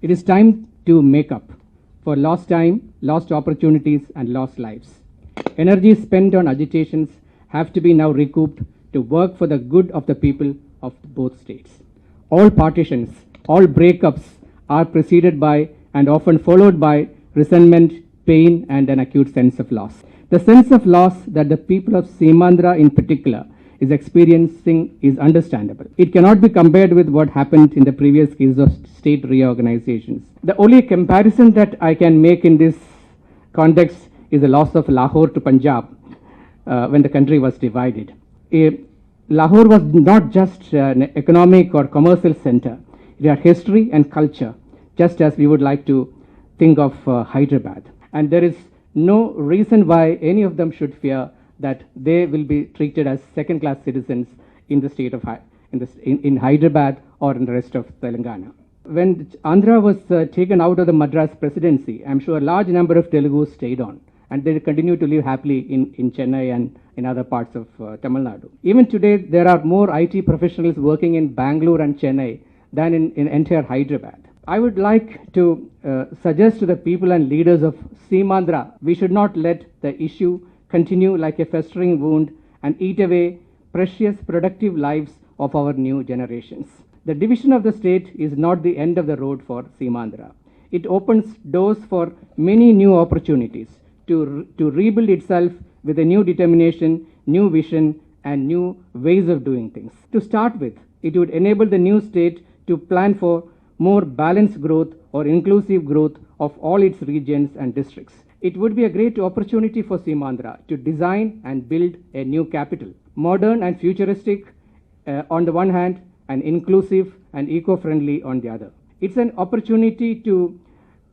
It is time to make up for lost time, lost opportunities, and lost lives. Energy spent on agitations have to be now recouped to work for the good of the people of both states. All partitions, all breakups are preceded by and often followed by resentment, pain, and an acute sense of loss. The sense of loss that the people of Simandra in particular is experiencing is understandable. It cannot be compared with what happened in the previous cases of state reorganizations. The only comparison that I can make in this context is the loss of Lahore to Punjab when the country was divided. Lahore was not just an economic or commercial center. It had history and culture, just as we would like to think of Hyderabad. And there is no reason why any of them should fear that they will be treated as second-class citizens in the state of in Hyderabad or in the rest of Telangana. When Andhra was taken out of the Madras presidency, I'm sure a large number of Telugus stayed on, and they continue to live happily in Chennai and in other parts of Tamil Nadu. Even today, there are more IT professionals working in Bangalore and Chennai than in entire Hyderabad. I would like to suggest to the people and leaders of Simandra, we should not let the issue continue like a festering wound and eat away precious productive lives of our new generations. The division of the state is not the end of the road for Simandra. It opens doors for many new opportunities to rebuild itself with a new determination, new vision, and new ways of doing things. To start with, it would enable the new state to plan for more balanced growth or inclusive growth of all its regions and districts. It would be a great opportunity for Simandra to design and build a new capital, modern and futuristic on the one hand, and inclusive and eco-friendly on the other. It's an opportunity to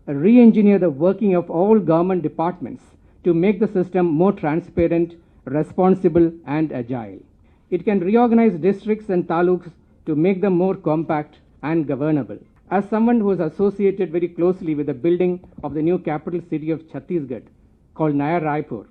re-engineer the working of all government departments to make the system more transparent, responsible, and agile. It can reorganize districts and taluks to make them more compact and governable. As someone who is associated very closely with the building of the new capital city of Chhattisgarh, called Naya Raipur,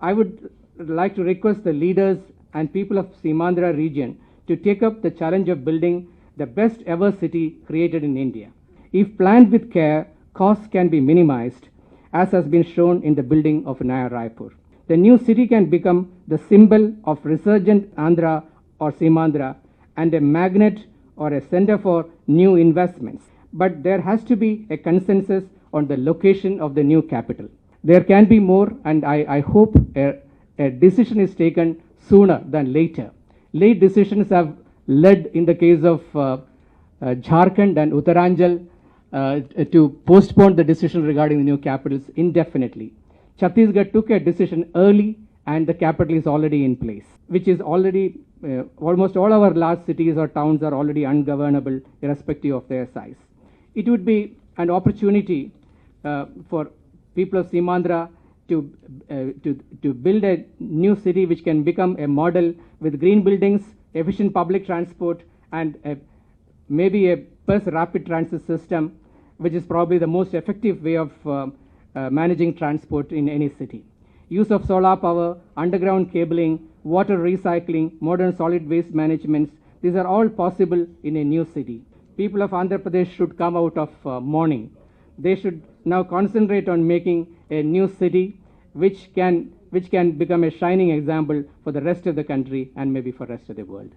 I would like to request the leaders and people of Simandra region to take up the challenge of building the best ever city created in India. If planned with care, costs can be minimized, as has been shown in the building of Naya Raipur. The new city can become the symbol of resurgent Andhra or Simandra and a magnet or a center for new investments. But there has to be a consensus on the location of the new capital. There can be more, and I hope a decision is taken sooner than later. Late decisions have led, in the case of Jharkhand and Uttaranchal, to postpone the decision regarding the new capitals indefinitely. Chhattisgarh took a decision early, and the capital is already in place, which is already almost all our large cities or towns are already ungovernable irrespective of their size. It would be an opportunity for people of Simandra to build a new city which can become a model with green buildings, efficient public transport, and maybe a bus rapid transit system, which is probably the most effective way of managing transport in any city. Use of solar power, underground cabling, water recycling, modern solid waste management, these are all possible in a new city. People of Andhra Pradesh should come out of mourning. They should now concentrate on making a new city which can become a shining example for the rest of the country and maybe for the rest of the world.